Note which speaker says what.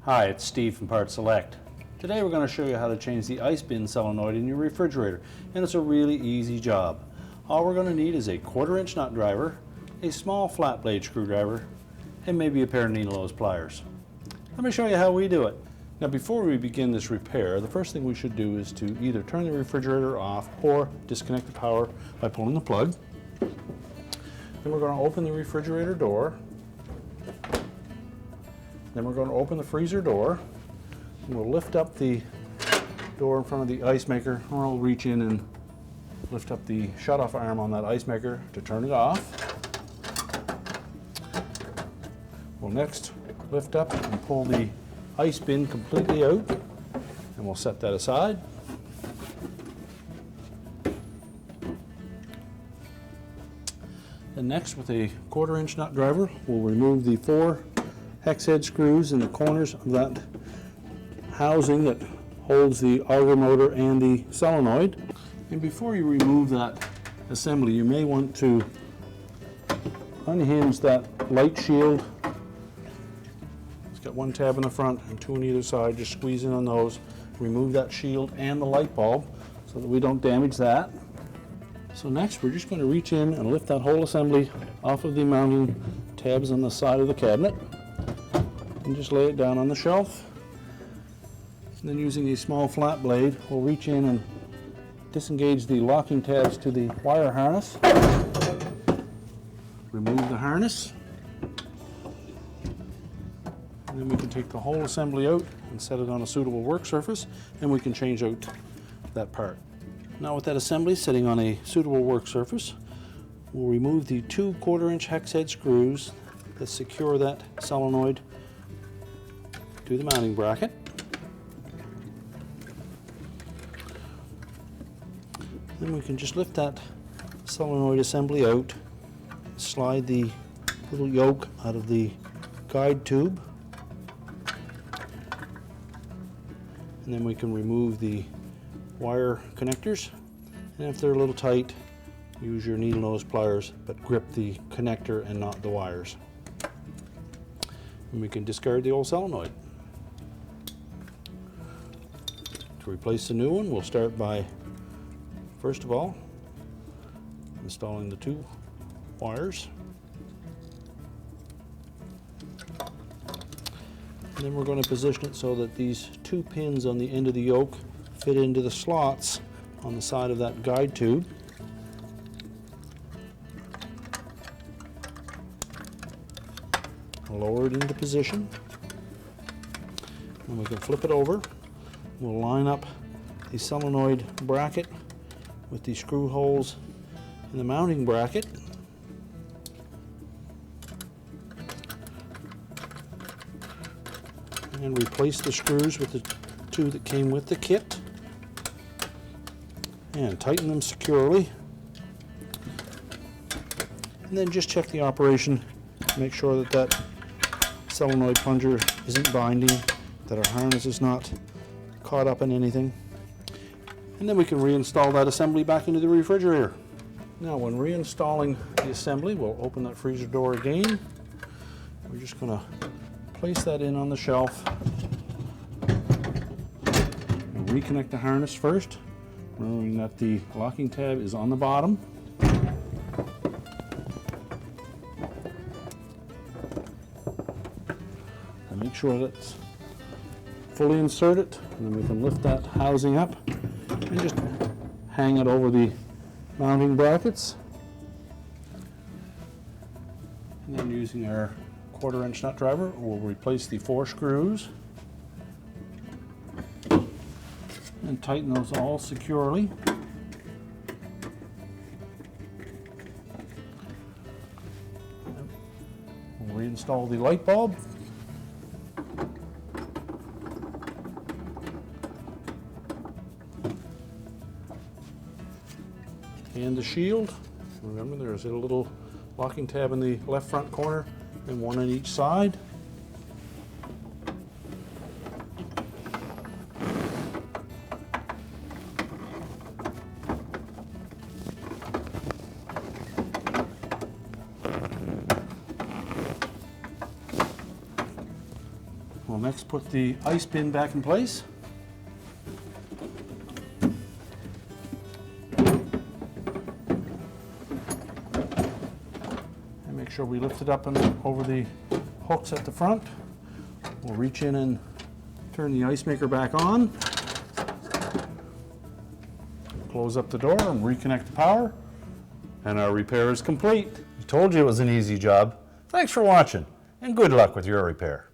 Speaker 1: Hi, it's Steve from PartSelect. Today we're going to show you how to change the ice bin solenoid in your refrigerator, and it's a really easy job. All we're going to need is a 1/4-inch nut driver, a small flat blade screwdriver, and maybe a pair of needle nose pliers. Let me show you how we do it. Now before we begin this repair, the first thing we should do is to either turn the refrigerator off or disconnect the power by pulling the plug. Then we're going to open the refrigerator door. Then we're going to open the freezer door. And we'll lift up the door in front of the ice maker, or we'll reach in and lift up the shut-off arm on that ice maker to turn it off. We'll next lift up and pull the ice bin completely out, and we'll set that aside. And next, with a 1/4-inch nut driver, we'll remove the 4 hex head screws in the corners of that housing that holds the auger motor and the solenoid. And before you remove that assembly, you may want to unhinge that light shield. It's got 1 tab in the front and 2 on either side. Just squeeze in on those. Remove that shield and the light bulb so that we don't damage that. So next, we're just going to reach in and lift that whole assembly off of the mounting tabs on the side of the cabinet and just lay it down on the shelf. And then using a small flat blade, we'll reach in and disengage the locking tabs to the wire harness. Remove the harness. And then we can take the whole assembly out and set it on a suitable work surface, and we can change out that part. Now with that assembly sitting on a suitable work surface, we'll remove the 2 1/4-inch hex head screws that secure that solenoid to the mounting bracket. Then we can just lift that solenoid assembly out, slide the little yoke out of the guide tube, and then we can remove the wire connectors, and if they're a little tight, use your needle nose pliers, but grip the connector and not the wires. And we can discard the old solenoid. To replace the new one, we'll start by, first of all, installing the 2 wires. And then we're going to position it so that these 2 pins on the end of the yoke fit into the slots on the side of that guide tube. Lower it into position, and we can flip it over. We'll line up the solenoid bracket with the screw holes in the mounting bracket. And replace the screws with the 2 that came with the kit. And tighten them securely. And then just check the operation. Make sure that that solenoid plunger isn't binding, that our harness is not caught up in anything. And then we can reinstall that assembly back into the refrigerator. Now when reinstalling the assembly, we'll open that freezer door again. We're just going to place that in on the shelf. We'll reconnect the harness first, remembering that the locking tab is on the bottom. And make sure that it's fully inserted, and then we can lift that housing up and just hang it over the mounting brackets. And then using our 1/4-inch nut driver, we'll replace the 4 screws and tighten those all securely. We'll reinstall the light bulb. And the shield. Remember, there's a little locking tab in the left front corner and 1 on each side. Next, put the ice bin back in place. And make sure we lift it up and over the hooks at the front. We'll reach in and turn the ice maker back on. Close up the door and reconnect the power. And our repair is complete. I told you it was an easy job. Thanks for watching, and good luck with your repair.